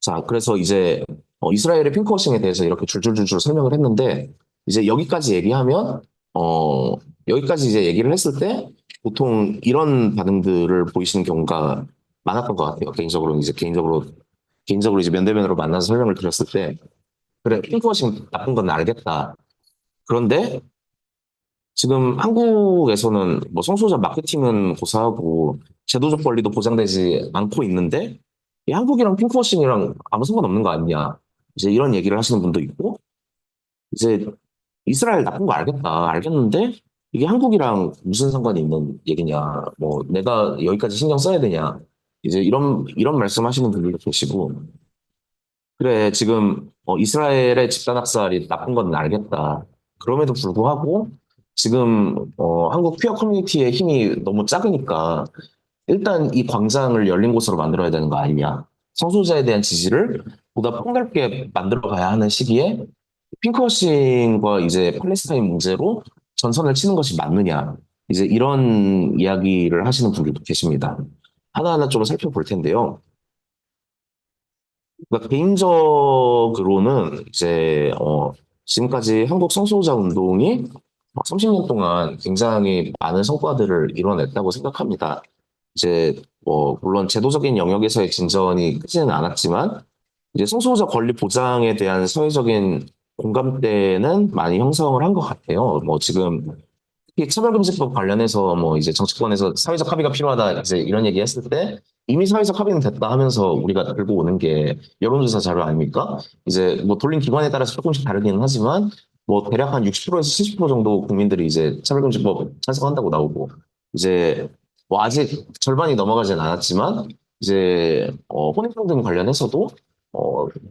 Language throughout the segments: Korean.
자, 그래서 이제 이스라엘의 핑크워싱에 대해서 이렇게 줄줄줄줄 설명을 했는데 이제 여기까지 얘기하면 어, 여기까지 이제 얘기를 했을 때 보통 이런 반응들을 보이시는 경우가 많았던 것 같아요. 개인적으로 이제 면대면으로 만나서 설명을 드렸을 때 그래 핑크워싱 나쁜 건 알겠다. 그런데 지금 한국에서는 뭐 성소수자 마케팅은 고사하고 제도적 권리도 보장되지 않고 있는데 이 한국이랑 핑크워싱이랑 아무 상관없는 거 아니냐. 이제 이런 얘기를 하시는 분도 있고 이제 이스라엘 나쁜 거 알겠다. 알겠는데 이게 한국이랑 무슨 상관이 있는 얘기냐. 뭐 내가 여기까지 신경 써야 되냐. 이제 이런 말씀하시는 분들도 계시고 그래 지금 이스라엘의 집단 학살이 나쁜 건 알겠다. 그럼에도 불구하고 지금 한국 퀴어 커뮤니티의 힘이 너무 작으니까 일단 이 광장을 열린 곳으로 만들어야 되는 거 아니냐. 성소수자에 대한 지지를 보다 폭넓게 만들어 가야 하는 시기에 핑크워싱과 이제 팔레스타인 문제로 전선을 치는 것이 맞느냐. 이제 이런 이야기를 하시는 분들도 계십니다. 하나하나 좀 살펴볼 텐데요. 그러니까 개인적으로는 이제 지금까지 한국 성소수자 운동이 30년 동안 굉장히 많은 성과들을 이뤄냈다고 생각합니다. 이제 뭐 물론 제도적인 영역에서의 진전이 크지는 않았지만 이제 성소수자 권리 보장에 대한 사회적인 공감대는 많이 형성을 한 것 같아요. 뭐 지금 특히 차별금지법 관련해서 뭐 이제 정치권에서 사회적 합의가 필요하다 이제 이런 얘기 했을 때 이미 사회적 합의는 됐다 하면서 우리가 들고 오는 게 여론조사 자료 아닙니까? 이제 뭐 돌린 기관에 따라서 조금씩 다르기는 하지만 뭐 대략 한 60%에서 70% 정도 국민들이 이제 차별금지법 찬성한다고 나오고 이제 뭐 아직 절반이 넘어가진 않았지만 이제 혼인평등 관련해서도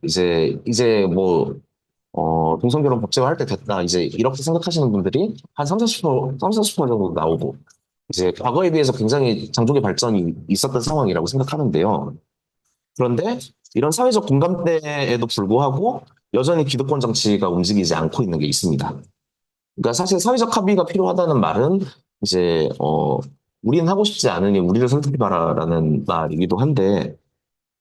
이제 뭐 동성결혼 법제화할 때 됐다. 이제 이렇게 생각하시는 분들이 한 3, 40%, 3, 40% 정도 나오고, 이제 과거에 비해서 굉장히 장족의 발전이 있었던 상황이라고 생각하는데요. 그런데 이런 사회적 공감대에도 불구하고 여전히 기득권 정치가 움직이지 않고 있는 게 있습니다. 그러니까 사실 사회적 합의가 필요하다는 말은 이제, 우리는 하고 싶지 않으니 우리를 선택해봐라라는 말이기도 한데,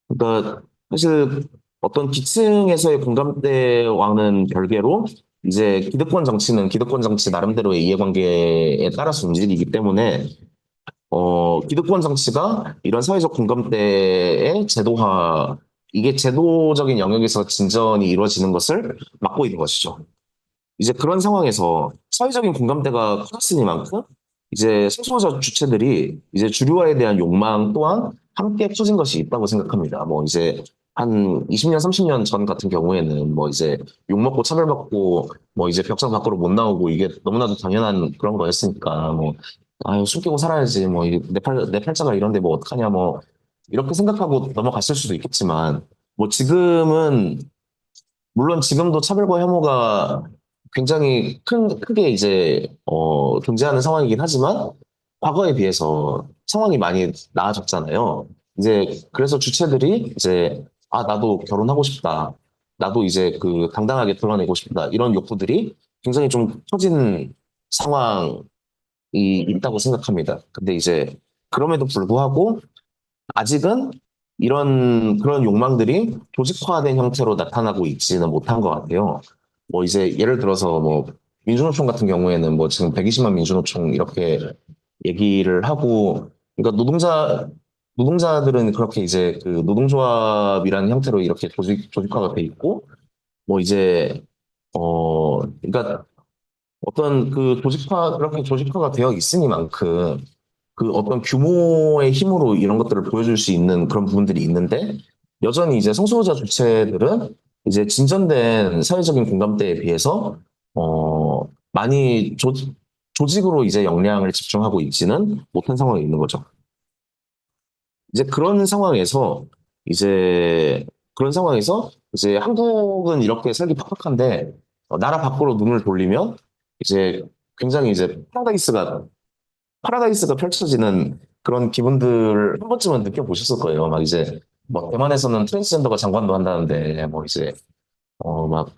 그러니까 사실 어떤 기층에서의 공감대와는 별개로 이제 기득권 정치는 기득권 정치 나름대로의 이해관계에 따라서 움직이기 때문에 기득권 정치가 이런 사회적 공감대의 제도화 이게 제도적인 영역에서 진전이 이루어지는 것을 막고 있는 것이죠. 이제 그런 상황에서 사회적인 공감대가 커졌으니만큼 이제 소수자 주체들이 이제 주류화에 대한 욕망 또한 함께 커진 것이 있다고 생각합니다. 뭐 이제 한 20년, 30년 전 같은 경우에는 뭐 이제 욕먹고 차별받고 뭐 이제 벽장 밖으로 못 나오고 이게 너무나도 당연한 그런 거였으니까 뭐 아유 숨기고 살아야지 뭐 내 팔자가 이런데 뭐 어떡하냐 뭐 이렇게 생각하고 넘어갔을 수도 있겠지만 뭐 지금은 물론 지금도 차별과 혐오가 굉장히 크게 이제, 존재하는 상황이긴 하지만, 과거에 비해서 상황이 많이 나아졌잖아요. 이제, 그래서 주체들이 이제, 아, 나도 결혼하고 싶다. 나도 이제 그 당당하게 드러내고 싶다. 이런 욕구들이 굉장히 좀 커진 상황이 있다고 생각합니다. 근데 이제, 그럼에도 불구하고, 아직은 그런 욕망들이 조직화된 형태로 나타나고 있지는 못한 것 같아요. 뭐 이제 예를 들어서 뭐 민주노총 같은 경우에는 뭐 지금 120만 민주노총 이렇게 얘기를 하고, 그러니까 노동자들은 그렇게 이제 그 노동조합이라는 형태로 이렇게 조직화가 돼 있고, 뭐 이제, 그러니까 어떤 그렇게 조직화가 되어 있으니만큼 그 어떤 규모의 힘으로 이런 것들을 보여줄 수 있는 그런 부분들이 있는데 여전히 이제 성소수자 주체들은 이제 진전된 사회적인 공감대에 비해서 많이 조직으로 이제 역량을 집중하고 있지는 못한 상황이 있는 거죠. 이제 그런 상황에서 이제 한국은 이렇게 살기 팍팍한데 나라 밖으로 눈을 돌리면 이제 굉장히 이제 파라다이스가 펼쳐지는 그런 기분들을 한 번쯤은 느껴보셨을 거예요. 막 이제 뭐 대만에서는 트랜스젠더가 장관도 한다는데 뭐 이제 막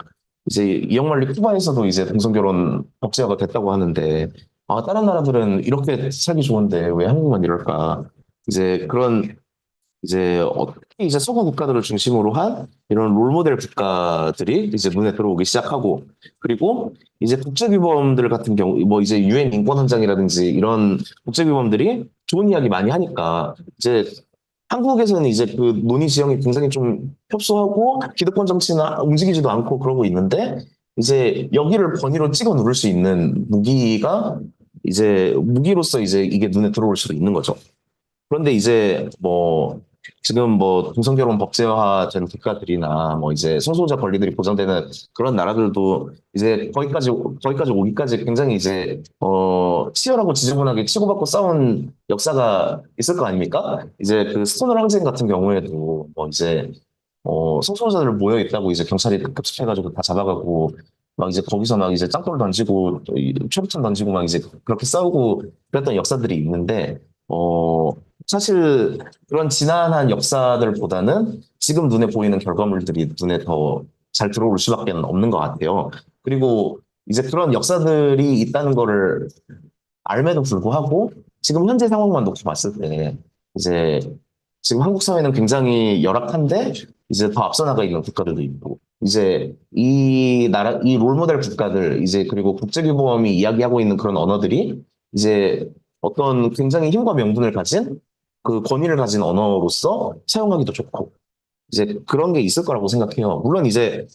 이제 이영만리 쿠바에서도 이제 동성결혼 법제화가 됐다고 하는데 아 다른 나라들은 이렇게 살기 좋은데 왜 한국만 이럴까? 이제 그런 이제 이제 서구 국가들을 중심으로 한 이런 롤모델 국가들이 이제 눈에 들어오기 시작하고, 그리고 이제 국제규범들 같은 경우, 뭐 이제 유엔 인권헌장이라든지 이런 국제규범들이 좋은 이야기 많이 하니까 이제 한국에서는 이제 그 논의 지형이 굉장히 좀 협소하고 기득권 정치나 움직이지도 않고 그러고 있는데, 이제 여기를 번이로 찍어 누를 수 있는 무기가 이제 무기로서 이제 이게 눈에 들어올 수도 있는 거죠. 그런데 이제 뭐 지금 뭐 동성결혼 법제화된 국가들이나 뭐 이제 성소수자 권리들이 보장되는 그런 나라들도 이제 거기까지 오기까지 굉장히 이제 치열하고 지저분하게 치고받고 싸운 역사가 있을 거 아닙니까? 이제 그 스톤홀 항쟁 같은 경우에도 뭐 이제 성소수자들 모여 있다고 이제 경찰이 급습해가지고 다 잡아가고 막 이제 거기서 막 이제 짱돌 던지고 또이 최루탄 던지고 막 이제 그렇게 싸우고 그랬던 역사들이 있는데 사실 그런 지난한 역사들보다는 지금 눈에 보이는 결과물들이 눈에 더 잘 들어올 수밖에 없는 것 같아요. 그리고 이제 그런 역사들이 있다는 거를 알매도 불구하고 지금 현재 상황만 놓고 봤을 때 이제 지금 한국 사회는 굉장히 열악한데 이제 더 앞서 나가 있는 국가들도 있고 이제 이 롤모델 국가들 이제 그리고 국제규범이 이야기하고 있는 그런 언어들이 이제 어떤 굉장히 힘과 명분을 가진 그 권위를 가진 언어로서 사용하기도 좋고 이제 그런 게 있을 거라고 생각해요. 물론 이제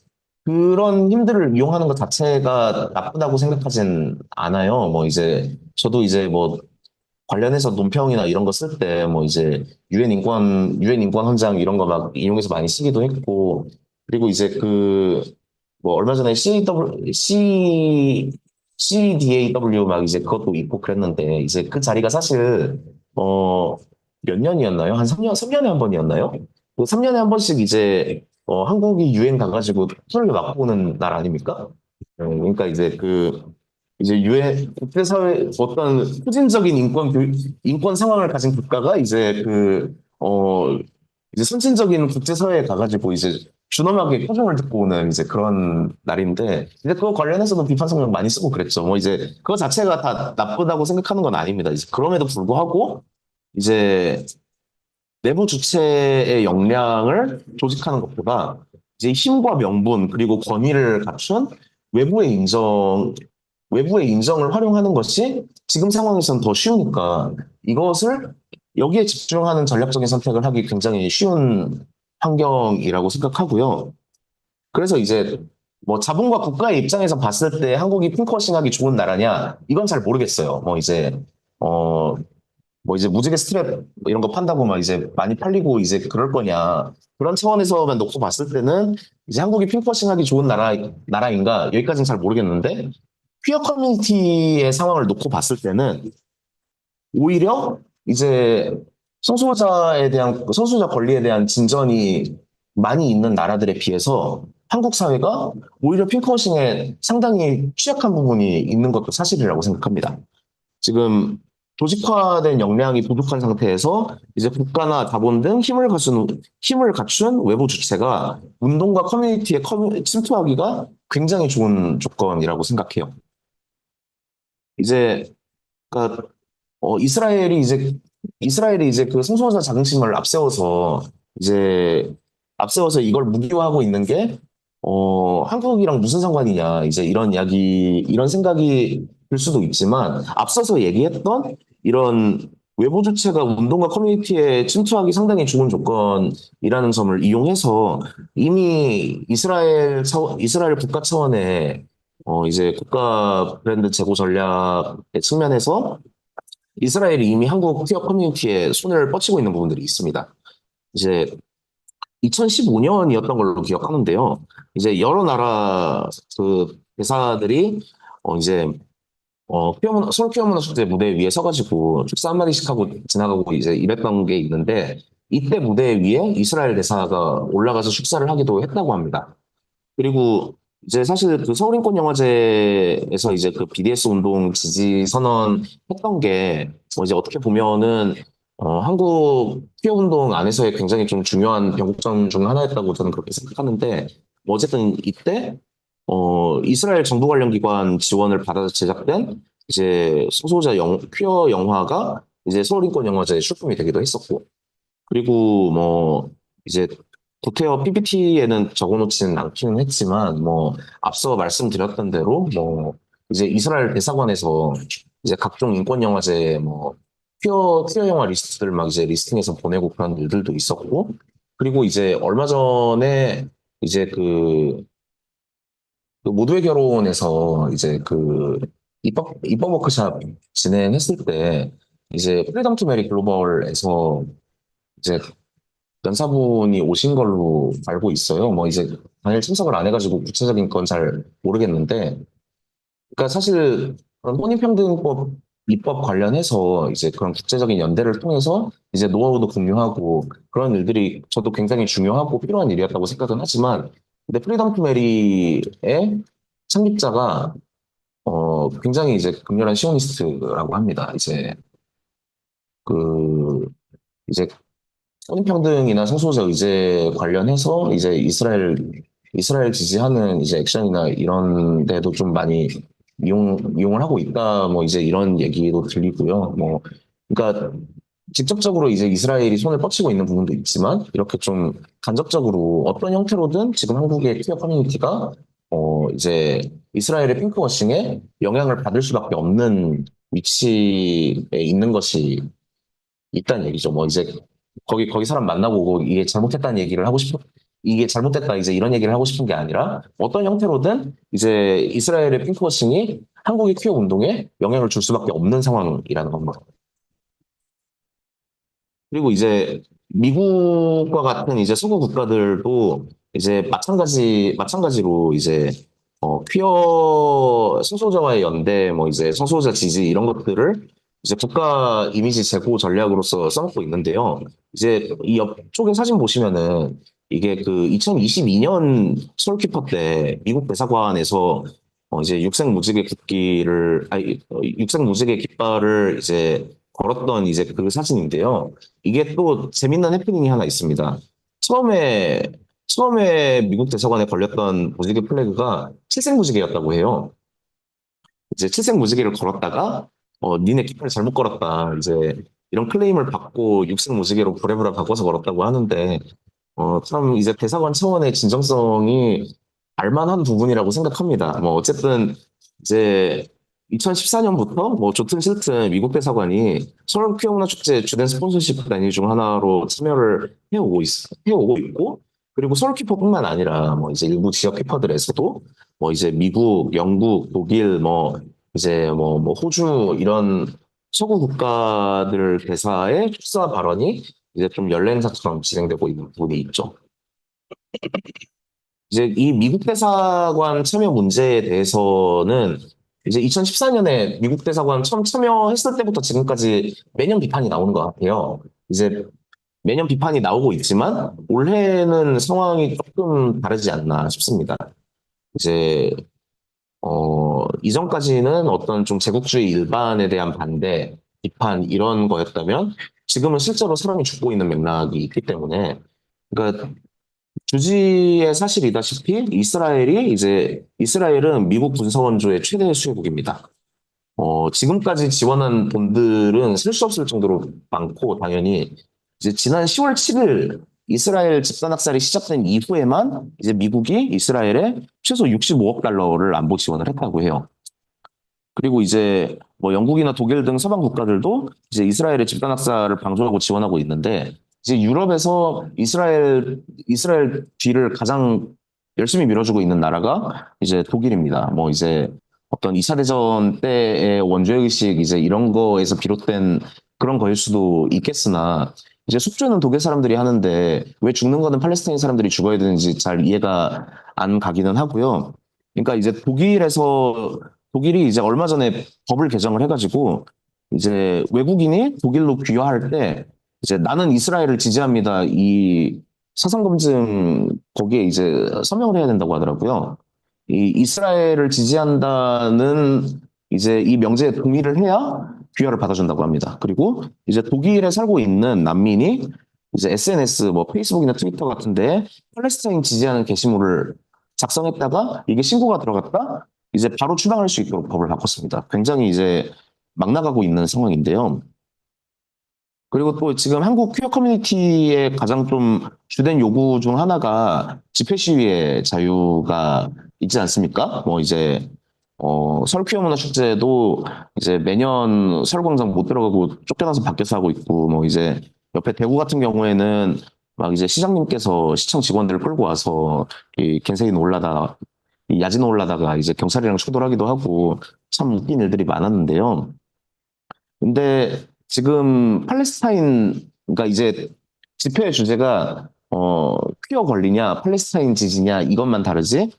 그런 힘들을 이용하는 것 자체가 나쁘다고 생각하진 않아요. 뭐 이제 저도 이제 뭐 관련해서 논평이나 이런 거 쓸 때 뭐 이제 유엔 인권 헌장 이런 거 막 이용해서 많이 쓰기도 했고 그리고 이제 그 뭐 얼마 전에 CDAW 막 이제 그것도 있고 그랬는데 이제 그 자리가 사실 어 몇 년이었나요? 한 3년에 한 번이었나요? 그 3년에 한 번씩 이제 한국이 유엔 가가지고 손을 맞고 오는 날 아닙니까? 그러니까 이제 이제 유엔 국제사회 어떤 후진적인 인권 상황을 가진 국가가 이제 이제 선진적인 국제사회에 가가지고 이제 준엄하게 표정을 듣고 오는 이제 그런 날인데 이제 그거 관련해서도 비판 성명 많이 쓰고 그랬죠. 뭐 이제 그거 자체가 다 나쁘다고 생각하는 건 아닙니다. 이제 그럼에도 불구하고 이제 내부 주체의 역량을 조직하는 것보다 이제 힘과 명분 그리고 권위를 갖춘 외부의 인정, 외부의 인정을 활용하는 것이 지금 상황에서는 더 쉬우니까 이것을 여기에 집중하는 전략적인 선택을 하기 굉장히 쉬운 환경이라고 생각하고요. 그래서 이제 뭐 자본과 국가의 입장에서 봤을 때 한국이 핑크워싱하기 좋은 나라냐? 이건 잘 모르겠어요. 어, 뭐 이제 무지개 스트랩 뭐 이런 거 판다고 막 이제 많이 팔리고 이제 그럴 거냐. 그런 차원에서만 놓고 봤을 때는 이제 한국이 핑크워싱하기 좋은 나라인가 여기까지는 잘 모르겠는데 퀴어 커뮤니티의 상황을 놓고 봤을 때는 오히려 이제 성소수자 권리에 대한 진전이 많이 있는 나라들에 비해서 한국 사회가 오히려 핑크워싱에 상당히 취약한 부분이 있는 것도 사실이라고 생각합니다. 지금 조직화된 역량이 부족한 상태에서 이제 국가나 자본 등 힘을 갖춘 외부 주체가 운동과 커뮤니티에 침투하기가 굉장히 좋은 조건이라고 생각해요. 이제 그러니까 이스라엘이 이제 그 성소수자 자긍심을 이제 앞세워서 이걸 무기화하고 있는 게 한국이랑 무슨 상관이냐 이제 이런 생각이 들 수도 있지만 앞서서 얘기했던 이런 외부 주체가 운동과 커뮤니티에 침투하기 상당히 좋은 조건이라는 점을 이용해서 이미 이스라엘 국가 차원의 이제 국가 브랜드 제고 전략의 측면에서 이스라엘이 이미 한국 퀴어 커뮤니티에 손을 뻗치고 있는 부분들이 있습니다. 이제 2015년이었던 걸로 기억하는데요. 이제 여러 나라 그 대사들이 이제 서울 퀴어 문화 축제 무대 위에 서가지고 축사 한마디씩 하고 지나가고 이제 이랬던 게 있는데 이때 무대 위에 이스라엘 대사가 올라가서 축사를 하기도 했다고 합니다. 그리고 이제 사실 그 서울인권영화제에서 이제 그 BDS 운동 지지 선언했던 게 뭐 이제 어떻게 보면은 한국 피어 운동 안에서의 굉장히 좀 중요한 변곡점 중 하나였다고 저는 그렇게 생각하는데 뭐 어쨌든 이때 이스라엘 정부 관련 기관 지원을 받아서 제작된 이제 퀴어 영화가 이제 서울인권영화제에 출품이 되기도 했었고 그리고 뭐 이제 도태어 PPT에는 적어놓지는 않기는 했지만, 뭐, 앞서 말씀드렸던 대로, 뭐, 이제 이스라엘 대사관에서 이제 각종 인권 영화제, 뭐, 퀴어 영화 리스트들 막 이제 리스팅해서 보내고 그런 일들도 있었고, 그리고 이제 얼마 전에 이제 그 모두의 결혼에서 이제 그 입법 워크샵 진행했을 때, 이제 프리덤 투 메리 글로벌에서 이제 연사분이 오신 걸로 알고 있어요. 뭐 이제 당일 참석을 안 해가지고 구체적인 건 잘 모르겠는데, 그러니까 사실 그런 혼인평등법 입법 관련해서 이제 그런 국제적인 연대를 통해서 이제 노하우도 공유하고 그런 일들이 저도 굉장히 중요하고 필요한 일이었다고 생각은 하지만, 근데 프리덤 투 메리의 창립자가 굉장히 이제 극렬한 시오니스트라고 합니다. 그 이제 혼인평등이나 성소수자 의제 관련해서 이제 이스라엘 지지하는 이제 액션이나 이런 데도 좀 많이 이용을 하고 있다. 뭐 이제 이런 얘기도 들리고요. 뭐 그러니까 직접적으로 이제 이스라엘이 손을 뻗치고 있는 부분도 있지만 이렇게 좀 간접적으로 어떤 형태로든 지금 한국의 퀴어 커뮤니티가 이제 이스라엘의 핑크워싱에 영향을 받을 수밖에 없는 위치에 있는 것이 있다는 얘기죠. 뭐 이제 거기 사람 만나고 오고 이게 잘못했다는 얘기를 하고 싶은 이게 잘못됐다 이제 이런 얘기를 하고 싶은 게 아니라 어떤 형태로든 이제 이스라엘의 핑크워싱이 한국의 퀴어 운동에 영향을 줄 수밖에 없는 상황이라는 겁니다. 그리고 이제 미국과 같은 이제 서구 국가들도 이제 마찬가지로 이제 퀴어 성소수자와의 연대, 뭐 이제 성소수자 지지 이런 것들을 이제 국가 이미지 제고 전략으로서 써먹고 있는데요. 이제 이 옆쪽에 사진 보시면은 이게 그 2022년 서울키퍼 때 미국 대사관에서 이제 육색 무지개 깃발을 이제 걸었던 이제 그 사진인데요. 이게 또 재밌는 해프닝이 하나 있습니다. 처음에 처음에 미국 대사관에 걸렸던 무지개 플래그가 칠색 무지개였다고 해요. 이제 칠색 무지개를 걸었다가 니네 깃발 잘못 걸었다. 이제 이런 클레임을 받고 육색 무지개로 브레브라 바꿔서 걸었다고 하는데 참 이제 대사관 차원의 진정성이 알만한 부분이라고 생각합니다. 뭐 어쨌든 이제 2014년부터 뭐 좋든 싫든 미국 대사관이 서울 퀴어문화 축제 주된 스폰서십 단위 중 하나로 참여를 해오고 있고, 그리고 서울 키퍼뿐만 아니라 뭐 이제 일부 지역 키퍼들에서도 뭐 이제 미국, 영국, 독일, 뭐 이제 뭐 호주 이런 서구 국가들 대사의 축사 발언이 이제 좀 연례 행사처럼 진행되고 있는 부분이 있죠. 이제 이 미국 대사관 참여 문제에 대해서는 이제 2014년에 미국 대사관 처음 참여했을 때부터 지금까지 매년 비판이 나오는 것 같아요. 이제 매년 비판이 나오고 있지만 올해는 상황이 조금 다르지 않나 싶습니다. 이제 이전까지는 어떤 좀 제국주의 일반에 대한 반대, 비판 이런 거였다면 지금은 실제로 사람이 죽고 있는 맥락이 있기 때문에, 그러니까 주지의 사실이다시피 이스라엘은 미국 군사원조의 최대 수혜국입니다. 지금까지 지원한 돈들은 셀 수 없을 정도로 많고, 당연히 이제 지난 10월 7일 이스라엘 집단 학살이 시작된 이후에만 이제 미국이 이스라엘에 최소 65억 달러를 안보 지원을 했다고 해요. 그리고 이제 뭐 영국이나 독일 등 서방 국가들도 이제 이스라엘의 집단 학살을 방조하고 지원하고 있는데, 이제 유럽에서 이스라엘 뒤를 가장 열심히 밀어주고 있는 나라가 이제 독일입니다. 뭐 이제 어떤 2차 대전 때의 원조의식 이제 이런 거에서 비롯된 그런 거일 수도 있겠으나, 이제 숙주는 독일 사람들이 하는데 왜 죽는 거는 팔레스타인 사람들이 죽어야 되는지 잘 이해가 안 가기는 하고요. 그러니까 이제 독일이 이제 얼마 전에 법을 개정을 해가지고 이제 외국인이 독일로 귀화할 때 이제 나는 이스라엘을 지지합니다. 이 사상검증 거기에 이제 서명을 해야 된다고 하더라고요. 이 이스라엘을 지지한다는 이제 이 명제에 동의를 해야 귀화를 받아준다고 합니다. 그리고 이제 독일에 살고 있는 난민이 이제 SNS 뭐 페이스북이나 트위터 같은데 팔레스타인 지지하는 게시물을 작성했다가 이게 신고가 들어갔다 이제 바로 추방할 수 있도록 법을 바꿨습니다. 굉장히 이제 막 나가고 있는 상황인데요. 그리고 또 지금 한국 퀴어 커뮤니티의 가장 좀 주된 요구 중 하나가 집회 시위의 자유가 있지 않습니까? 뭐 이제 설 퀴어 문화 축제도 이제 매년 설광장 못 들어가고 쫓겨나서 밖에서 하고 있고 뭐 이제 옆에 대구 같은 경우에는 막 이제 시장님께서 시청 직원들을 끌고 와서 이 겐세이 놀라다 이 야지 놀라다가 이제 경찰이랑 충돌하기도 하고 참 웃긴 일들이 많았는데요. 근데 지금 팔레스타인, 그러니까 이제 집회의 주제가 퀴어 권리냐, 팔레스타인 지지냐 이것만 다르지.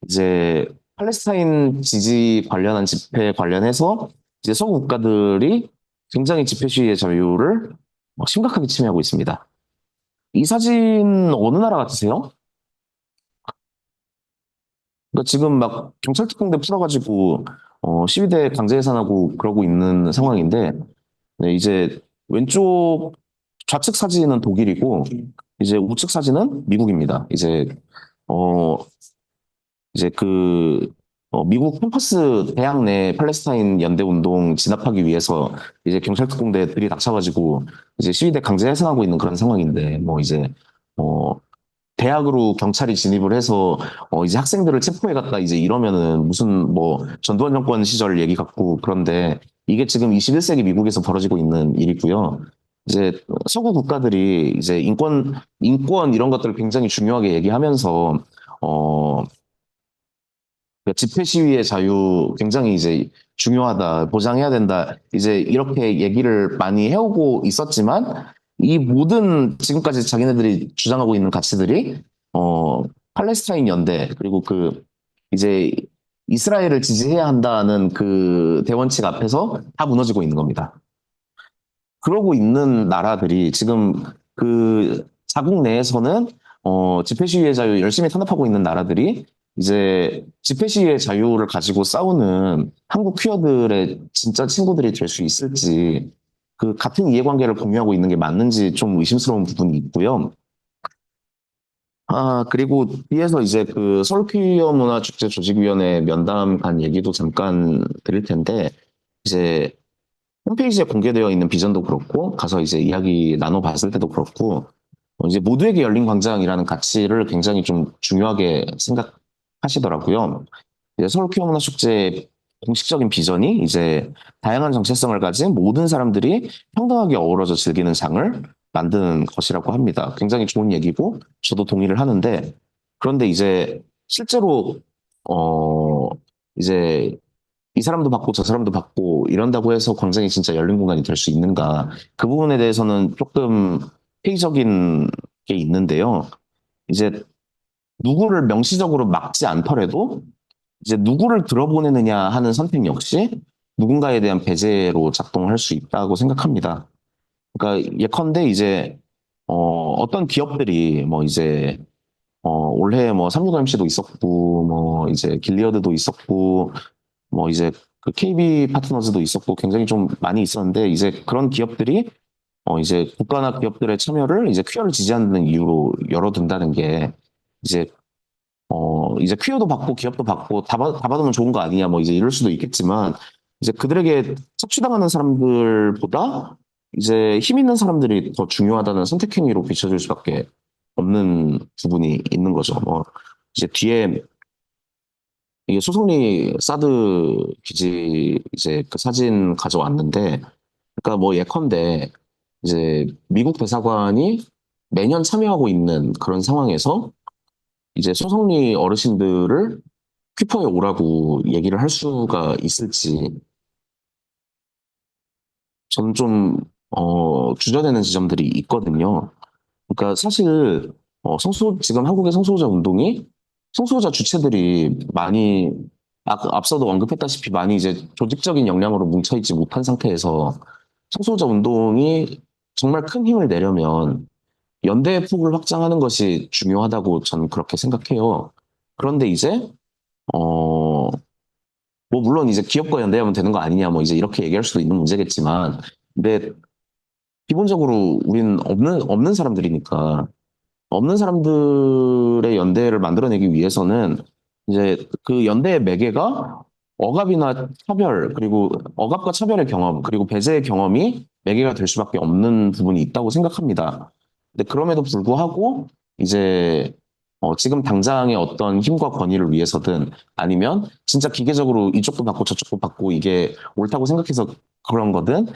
이제 팔레스타인 지지 관련한 집회 관련해서 이제 서구 국가들이 굉장히 집회 시위의 자유를 심각하게 침해하고 있습니다. 이 사진 어느 나라 같으세요? 그러니까 지금 막 경찰 특공대 풀어가지고 시위대 강제 해산하고 그러고 있는 상황인데 네, 이제 왼쪽 좌측 사진은 독일이고 이제 우측 사진은 미국입니다. 어 이제 미국 캠퍼스 대학 내 팔레스타인 연대 운동 진압하기 위해서 이제 경찰 특공대들이 닥쳐가지고 이제 시위대 강제 해산하고 있는 그런 상황인데 뭐 이제 어 대학으로 경찰이 진입을 해서 이제 학생들을 체포해갔다 이제 이러면은 무슨 뭐 전두환 정권 시절 얘기 같고 그런데 이게 지금 21세기 미국에서 벌어지고 있는 일이고요. 이제 서구 국가들이 이제 인권 이런 것들을 굉장히 중요하게 얘기하면서 어 집회 시위의 자유 굉장히 이제 중요하다, 보장해야 된다, 이제 이렇게 얘기를 많이 해오고 있었지만, 이 모든 지금까지 자기네들이 주장하고 있는 가치들이, 팔레스타인 연대, 그리고 이제 이스라엘을 지지해야 한다는 그 대원칙 앞에서 다 무너지고 있는 겁니다. 그러고 있는 나라들이 지금 자국 내에서는 집회 시위의 자유 열심히 탄압하고 있는 나라들이 이제 집회 시위의 자유를 가지고 싸우는 한국 퀴어들의 진짜 친구들이 될 수 있을지 그 같은 이해관계를 공유하고 있는 게 맞는지 좀 의심스러운 부분이 있고요. 아, 그리고 뒤에서 이제 서울 퀴어 문화 축제 조직위원회 면담 간 얘기도 잠깐 드릴 텐데 이제 홈페이지에 공개되어 있는 비전도 그렇고, 가서 이제 이야기 나눠봤을 때도 그렇고, 이제 모두에게 열린 광장이라는 가치를 굉장히 좀 중요하게 생각하시더라고요. 이제 서울 퀴어 축제 공식적인 비전이 이제 다양한 정체성을 가진 모든 사람들이 평등하게 어우러져 즐기는 장을 만드는 것이라고 합니다. 굉장히 좋은 얘기고, 저도 동의를 하는데, 그런데 이제 실제로, 어, 이제 이 사람도 받고 저 사람도 받고 이런다고 해서 광장이 진짜 열린 공간이 될 수 있는가? 그 부분에 대해서는 조금 회의적인 게 있는데요. 이제 누구를 명시적으로 막지 않더라도 이제 누구를 들어보내느냐 하는 선택 역시 누군가에 대한 배제로 작동할 수 있다고 생각합니다. 그러니까 예컨대 이제 어떤 기업들이 뭐 이제 올해 뭐 365MC도 있었고 뭐 이제 길리어드도 있었고 뭐 이제 KB 파트너즈도 있었고 굉장히 좀 많이 있었는데 이제 그런 기업들이 이제 국가나 기업들의 참여를 이제 퀴어를 지지하는 이유로 열어둔다는 게 이제 이제 퀴어도 받고 기업도 받고 다 받으면 좋은 거 아니냐 뭐 이제 이럴 수도 있겠지만 이제 그들에게 착취당하는 사람들보다 이제 힘 있는 사람들이 더 중요하다는 선택 행위로 비춰질 수밖에 없는 부분이 있는 거죠. 뭐 이제 뒤에 이게 소송리 사드 기지 이제 그 사진 가져왔는데, 그러니까 뭐 예컨대 이제 미국 대사관이 매년 참여하고 있는 그런 상황에서 이제 소송리 어르신들을 퀴퍼에 오라고 얘기를 할 수가 있을지 저는 좀 주저되는 지점들이 있거든요. 그러니까 사실 지금 한국의 성소수자 운동이 성소수자 주체들이 많이 앞서도 언급했다시피 많이 이제 조직적인 역량으로 뭉쳐있지 못한 상태에서 성소수자 운동이 정말 큰 힘을 내려면 연대의 폭을 확장하는 것이 중요하다고 저는 그렇게 생각해요. 그런데 이제 뭐 물론 이제 기업과 연대하면 되는 거 아니냐 뭐 이제 이렇게 얘기할 수도 있는 문제겠지만 근데 기본적으로 우리는 없는 사람들이니까 없는 사람들의 연대를 만들어내기 위해서는 이제 그 연대의 매개가 억압이나 차별, 그리고 억압과 차별의 경험, 그리고 배제의 경험이 매개가 될 수밖에 없는 부분이 있다고 생각합니다. 근데 그럼에도 불구하고 이제 지금 당장의 어떤 힘과 권위를 위해서든 아니면 진짜 기계적으로 이쪽도 받고 저쪽도 받고 이게 옳다고 생각해서 그런 거든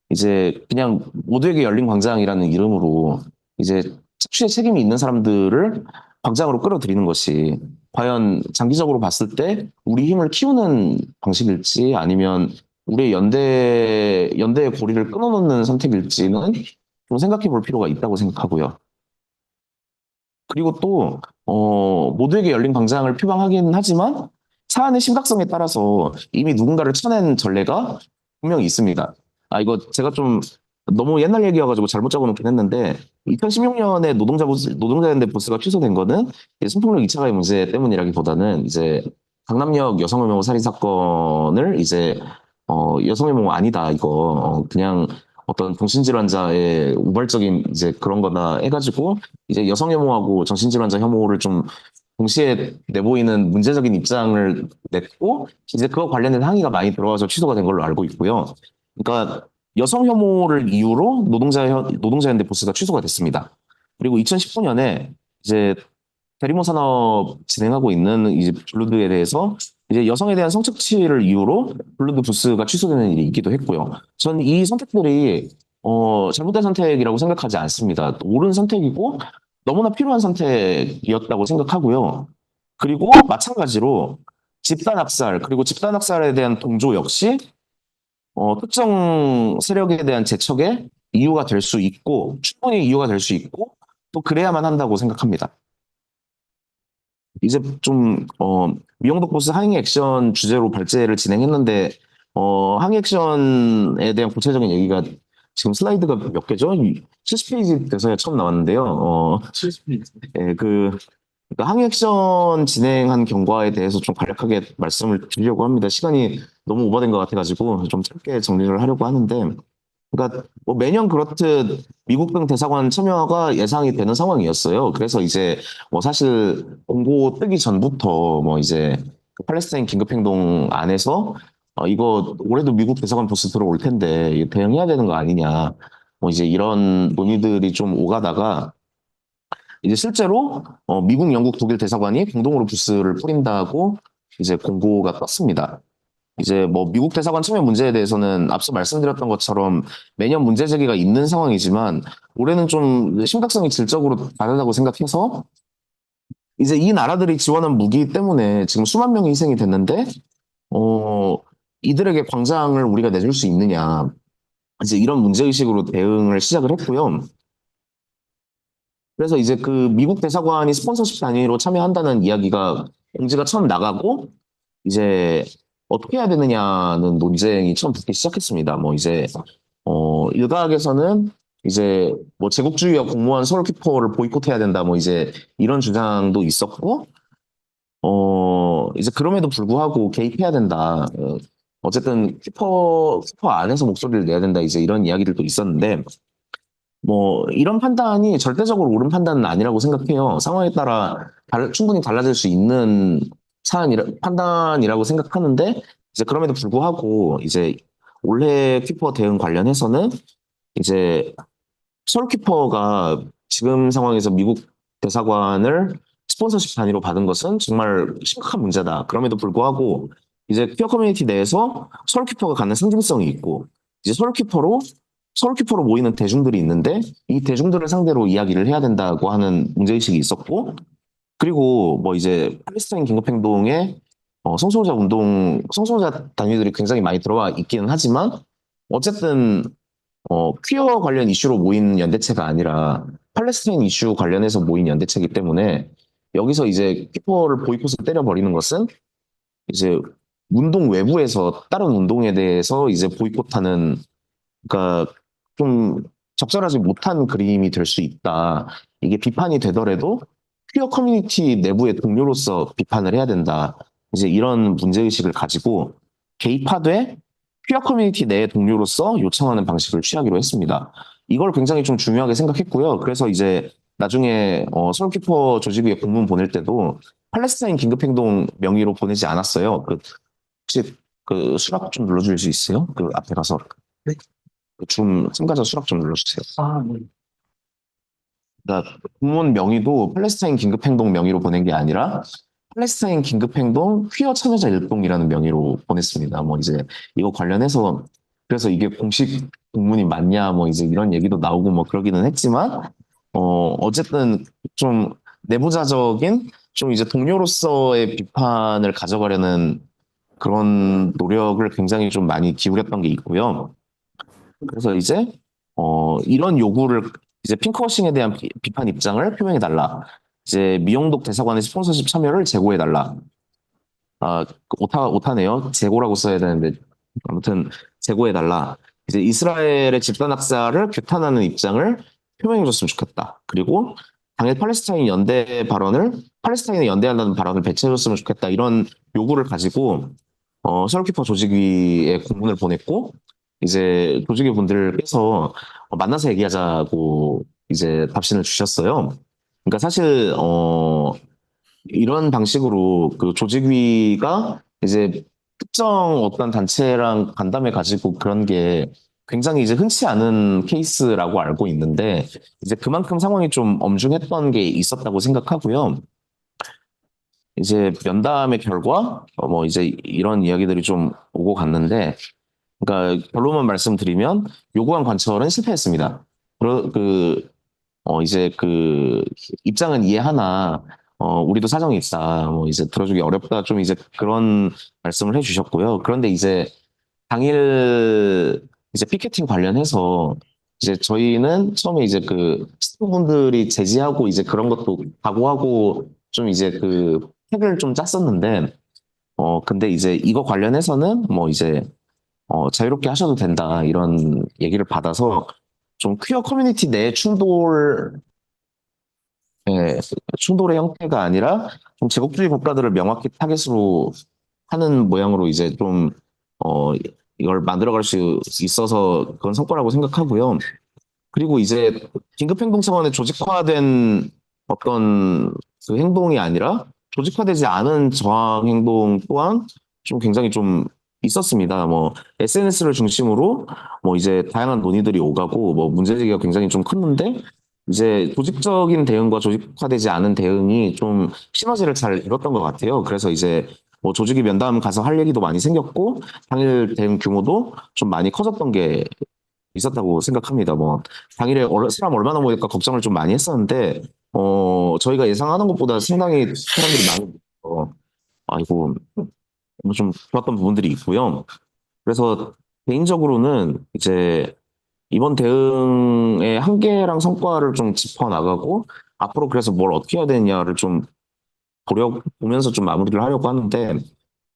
이제 그냥 모두에게 열린 광장이라는 이름으로 이제 착취의 책임이 있는 사람들을 광장으로 끌어들이는 것이 과연 장기적으로 봤을 때 우리 힘을 키우는 방식일지 아니면 우리의 연대의 고리를 끊어놓는 선택일지는 좀 생각해 볼 필요가 있다고 생각하고요. 그리고 또, 모두에게 열린 광장을 표방하긴 하지만 사안의 심각성에 따라서 이미 누군가를 쳐낸 전례가 분명히 있습니다. 아, 이거 제가 좀 너무 옛날 얘기여가지고 잘못 적어놓긴 했는데 2016년에 노동자연대 보스가 취소된 거는 이제 성폭력 2차 가해 문제 때문이라기보다는 이제 강남역 여성혐오 살인 사건을 이제 여성혐오 아니다 이거 그냥 어떤 정신질환자의 우발적인 이제 그런 거나 해가지고 이제 여성 혐오하고 정신질환자 혐오를 좀 동시에 내보이는 문제적인 입장을 냈고 이제 그거 관련된 항의가 많이 들어와서 취소가 된 걸로 알고 있고요. 그러니까 여성 혐오를 이유로 노동자연대 보스가 취소가 됐습니다. 그리고 2019년에 이제 대리모 산업 진행하고 있는 이제 블루드에 대해서 이제 여성에 대한 성착취를 이유로 블루드 부스가 취소되는 일이 있기도 했고요. 전 이 선택들이 잘못된 선택이라고 생각하지 않습니다. 옳은 선택이고 너무나 필요한 선택이었다고 생각하고요. 그리고 마찬가지로 집단 학살 그리고 집단 학살에 대한 동조 역시 특정 세력에 대한 제척의 이유가 될 수 있고 충분히 이유가 될 수 있고 또 그래야만 한다고 생각합니다. 이제 좀, 미용덕 보스 항의 액션 주제로 발제를 진행했는데, 항의 액션에 대한 구체적인 얘기가 지금 슬라이드가 몇 개죠? 70페이지 돼서야 처음 나왔는데요. 70페이지. 예, 그러니까 항의 액션 진행한 경과에 대해서 좀 간략하게 말씀을 드리려고 합니다. 시간이 너무 오버된 것 같아가지고 좀 짧게 정리를 하려고 하는데, 그러니까 뭐 매년 그렇듯 미국 등 대사관 참여가 예상이 되는 상황이었어요. 그래서 이제 뭐 사실 공고 뜨기 전부터 뭐 이제 그 팔레스타인 긴급행동 안에서 이거 올해도 미국 대사관 보스 들어올 텐데 이거 대응해야 되는 거 아니냐. 뭐 이제 이런 논의들이 좀 오가다가 이제 실제로 미국, 영국, 독일 대사관이 공동으로 부스를 뿌린다고 이제 공고가 떴습니다. 이제 뭐 미국 대사관 참여 문제에 대해서는 앞서 말씀드렸던 것처럼 매년 문제 제기가 있는 상황이지만 올해는 좀 심각성이 질적으로 다르다고 생각해서 이제 이 나라들이 지원한 무기 때문에 지금 수만 명이 희생이 됐는데 어 이들에게 광장을 우리가 내줄 수 있느냐 이제 이런 문제의식으로 대응을 시작을 했고요. 그래서 이제 그 미국 대사관이 스폰서십 단위로 참여한다는 이야기가 공지가 처음 나가고 이제 어떻게 해야 되느냐는 논쟁이 처음 붙기 시작했습니다. 뭐 이제 일각에서는 이제 뭐 제국주의와 공무원 서울키퍼를 보이콧해야 된다. 뭐 이제 이런 주장도 있었고 이제 그럼에도 불구하고 개입해야 된다. 어쨌든 키퍼 안에서 목소리를 내야 된다. 이제 이런 이야기들도 있었는데 뭐 이런 판단이 절대적으로 옳은 판단은 아니라고 생각해요. 상황에 따라 충분히 달라질 수 있는 판단이라고 생각하는데 이제 그럼에도 불구하고 이제 올해 키퍼 대응 관련해서는 이제 서울키퍼가 지금 상황에서 미국 대사관을 스폰서십 단위로 받은 것은 정말 심각한 문제다. 그럼에도 불구하고 이제 퀴어 커뮤니티 내에서 서울키퍼가 갖는 상징성이 있고 이제 서울키퍼로 모이는 대중들이 있는데 이 대중들을 상대로 이야기를 해야 된다고 하는 문제의식이 있었고 그리고 뭐 이제 팔레스타인 긴급행동에 성소수자 단위들이 굉장히 많이 들어와 있기는 하지만 어쨌든 퀴어 관련 이슈로 모인 연대체가 아니라 팔레스타인 이슈 관련해서 모인 연대체이기 때문에 여기서 이제 퀴퍼를 보이콧을 때려버리는 것은 이제 운동 외부에서 다른 운동에 대해서 이제 보이콧하는 그러니까 좀 적절하지 못한 그림이 될 수 있다. 이게 비판이 되더라도 퀴어 커뮤니티 내부의 동료로서 비판을 해야 된다. 이제 이런 문제의식을 가지고 개입하되 퀴어 커뮤니티 내 동료로서 요청하는 방식을 취하기로 했습니다. 이걸 굉장히 좀 중요하게 생각했고요. 그래서 이제 나중에 서울키퍼 조직위에 공문 보낼 때도 팔레스타인 긴급행동 명의로 보내지 않았어요. 혹시 그 수락 좀 눌러줄 수 있어요? 그 앞에 가서. 네. 줌 참가자 수락 좀 눌러주세요. 아, 네. 그러니까 공문 명의도 팔레스타인 긴급행동 명의로 보낸 게 아니라 팔레스타인 긴급행동 퀴어 참여자 일동이라는 명의로 보냈습니다. 뭐 이제 이거 관련해서 그래서 이게 공식 공문이 맞냐 뭐 이제 이런 얘기도 나오고 뭐 그러기는 했지만 어쨌든 좀 내부자적인 좀 이제 동료로서의 비판을 가져가려는 그런 노력을 굉장히 좀 많이 기울였던 게 있고요. 그래서 이제 이런 요구를 이제 핑크워싱에 대한 비판 입장을 표명해달라. 이제 미용독 대사관의 스폰서십 참여를 제고해달라. 아, 오타네요. 제고라고 써야 되는데 아무튼 제고해달라. 이제 이스라엘의 집단 학살을 규탄하는 입장을 표명해줬으면 좋겠다. 그리고 당일 팔레스타인에 연대한다는 발언을 배치해줬으면 좋겠다. 이런 요구를 가지고 셜키퍼 조직위에 공문을 보냈고 이제 조직위 분들께서 만나서 얘기하자고 이제 답신을 주셨어요. 그러니까 사실 이런 방식으로 그 조직위가 이제 특정 어떤 단체랑 간담회 가지고 그런 게 굉장히 이제 흔치 않은 케이스라고 알고 있는데 이제 그만큼 상황이 좀 엄중했던 게 있었다고 생각하고요. 이제 면담의 결과 뭐 이제 이런 이야기들이 좀 오고 갔는데 그러니까 결론만 말씀드리면 요구한 관철은 실패했습니다. 이제 그 입장은 이해하나 우리도 사정이 있다. 뭐 이제 들어주기 어렵다. 좀 이제 그런 말씀을 해주셨고요. 그런데 이제 당일 이제 피켓팅 관련해서 이제 저희는 처음에 이제 그 스태프분들이 제지하고 이제 그런 것도 각오하고 좀 이제 그 팩을 좀 짰었는데 근데 이제 이거 관련해서는 뭐 이제 자유롭게 하셔도 된다 이런 얘기를 받아서 좀 퀴어 커뮤니티 내 충돌의 형태가 아니라 좀 제국주의 국가들을 명확히 타겟으로 하는 모양으로 이제 좀 어, 이걸 만들어갈 수 있어서 그건 성과라고 생각하고요. 그리고 이제 긴급행동 차원의 조직화된 어떤 그 행동이 아니라 조직화되지 않은 저항 행동 또한 좀 굉장히 좀 있었습니다. 뭐 SNS를 중심으로 뭐 이제 다양한 논의들이 오가고 뭐 문제제기가 굉장히 좀 컸는데 이제 조직적인 대응과 조직화되지 않은 대응이 좀 시너지를 잘 이뤘던 것 같아요. 그래서 이제 뭐 조직이 면담 가서 할 얘기도 많이 생겼고 당일 대응 규모도 좀 많이 커졌던 게 있었다고 생각합니다. 뭐 당일에 사람 얼마나 모일까 걱정을 좀 많이 했었는데 저희가 예상하는 것보다 상당히 사람들이 많이 아이고 뭐좀 좋았던 부분들이 있고요. 그래서 개인적으로는 이제 이번 대응의 한계랑 성과를 좀 짚어 나가고 앞으로 그래서 뭘 어떻게 해야 되냐를 좀 보면서 좀 마무리를 하려고 하는데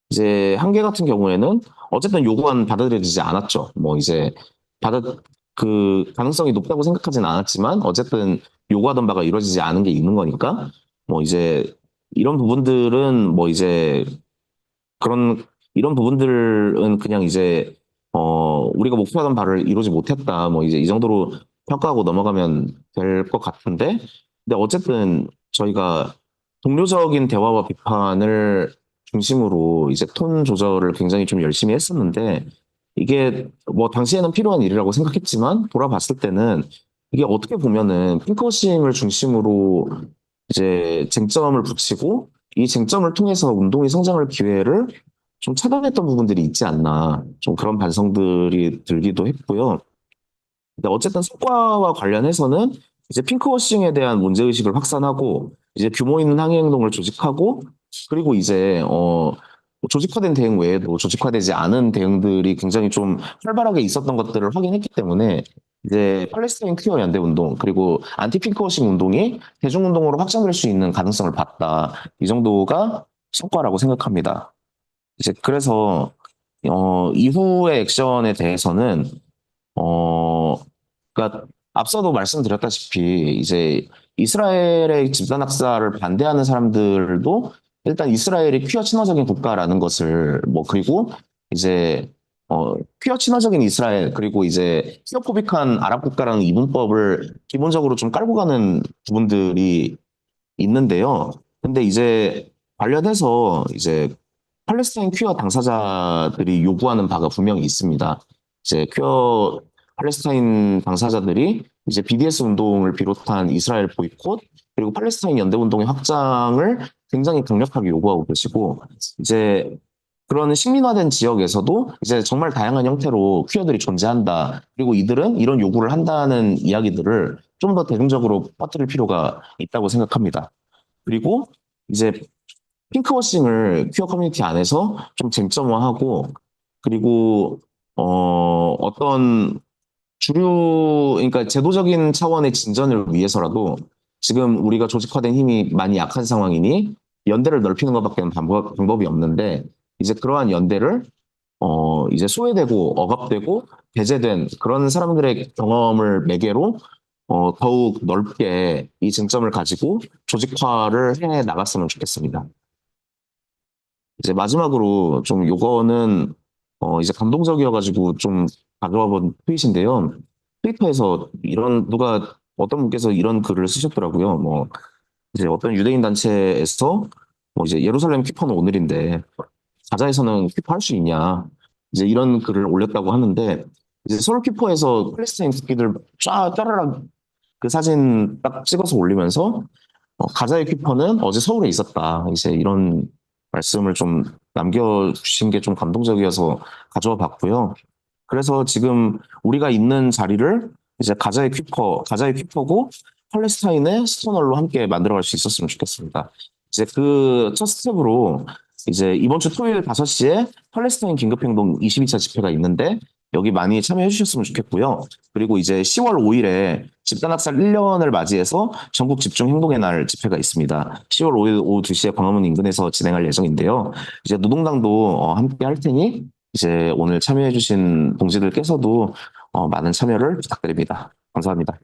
이제 한계 같은 경우에는 어쨌든 요구안 받아들여지지 않았죠. 뭐 이제 받아 그 가능성이 높다고 생각하진 않았지만 어쨌든 요구하던 바가 이루어지지 않은 게 있는 거니까 뭐 이제 이런 부분들은 뭐 이제 그런 이런 부분들은 그냥 이제 우리가 목표하던 바를 이루지 못했다. 뭐 이제 이 정도로 평가하고 넘어가면 될 것 같은데 근데 어쨌든 저희가 동료적인 대화와 비판을 중심으로 이제 톤 조절을 굉장히 좀 열심히 했었는데 이게 뭐 당시에는 필요한 일이라고 생각했지만 돌아봤을 때는 이게 어떻게 보면은 핑크워싱을 중심으로 이제 쟁점을 붙이고 이 쟁점을 통해서 운동의 성장할 기회를 좀 차단했던 부분들이 있지 않나 좀 그런 반성들이 들기도 했고요. 근데 어쨌든 성과와 관련해서는 이제 핑크워싱에 대한 문제의식을 확산하고 이제 규모 있는 항의 행동을 조직하고 그리고 이제 조직화된 대응 외에도 조직화되지 않은 대응들이 굉장히 좀 활발하게 있었던 것들을 확인했기 때문에 이제 팔레스타인 퀴어 연대 운동 그리고 안티 핑크워싱 운동이 대중운동으로 확장될 수 있는 가능성을 봤다. 이 정도가 성과라고 생각합니다. 이제 그래서 이후의 액션에 대해서는 어, 그러니까 앞서도 말씀드렸다시피 이제 이스라엘의 집단 학살을 반대하는 사람들도 일단 이스라엘이 퀴어 친화적인 국가라는 것을 뭐 그리고 이제 퀴어 친화적인 이스라엘 그리고 이제 퀴어포빅한 아랍 국가라는 이분법을 기본적으로 좀 깔고 가는 부분들이 있는데요. 근데 이제 관련해서 이제 팔레스타인 퀴어 당사자들이 요구하는 바가 분명히 있습니다. 이제 퀴어 팔레스타인 당사자들이 이제 BDS 운동을 비롯한 이스라엘 보이콧 그리고 팔레스타인 연대 운동의 확장을 굉장히 강력하게 요구하고 계시고 이제 그런 식민화된 지역에서도 이제 정말 다양한 형태로 퀴어들이 존재한다. 그리고 이들은 이런 요구를 한다는 이야기들을 좀 더 대중적으로 퍼뜨릴 필요가 있다고 생각합니다. 그리고 이제 핑크워싱을 퀴어 커뮤니티 안에서 좀 쟁점화하고 그리고 어떤 그러니까 제도적인 차원의 진전을 위해서라도 지금 우리가 조직화된 힘이 많이 약한 상황이니 연대를 넓히는 것밖에 방법이 없는데 이제 그러한 연대를 이제 소외되고 억압되고 배제된 그런 사람들의 경험을 매개로 더욱 넓게 이 쟁점을 가지고 조직화를 해 나갔으면 좋겠습니다. 이제 마지막으로 좀 요거는 이제 감동적이어가지고 좀 가져와 본 트윗인데요. 트위터에서 누가 어떤 분께서 이런 글을 쓰셨더라고요. 뭐 이제 어떤 유대인 단체에서 뭐 이제 예루살렘 퀴퍼는 오늘인데 가자에서는 퀴퍼 할 수 있냐 이제 이런 글을 올렸다고 하는데 이제 서울 퀴퍼에서 팔레스타인 국기들 쫙 따라락 그 사진 딱 찍어서 올리면서 가자의 퀴퍼는 어제 서울에 있었다. 이제 이런 말씀을 좀 남겨주신 게 좀 감동적이어서 가져와 봤고요. 그래서 지금 우리가 있는 자리를 이제 가자의 퀴퍼고 팔레스타인의 스토널로 함께 만들어갈 수 있었으면 좋겠습니다. 이제 그 첫 스텝으로 이제 이번 주 토요일 5시에 팔레스타인 긴급행동 22차 집회가 있는데 여기 많이 참여해 주셨으면 좋겠고요. 그리고 이제 10월 5일에 집단학살 1년을 맞이해서 전국 집중 행동의 날 집회가 있습니다. 10월 5일 오후 2시에 광화문 인근에서 진행할 예정인데요. 이제 노동당도 함께 할 테니 이제 오늘 참여해 주신 동지들께서도 많은 참여를 부탁드립니다. 감사합니다.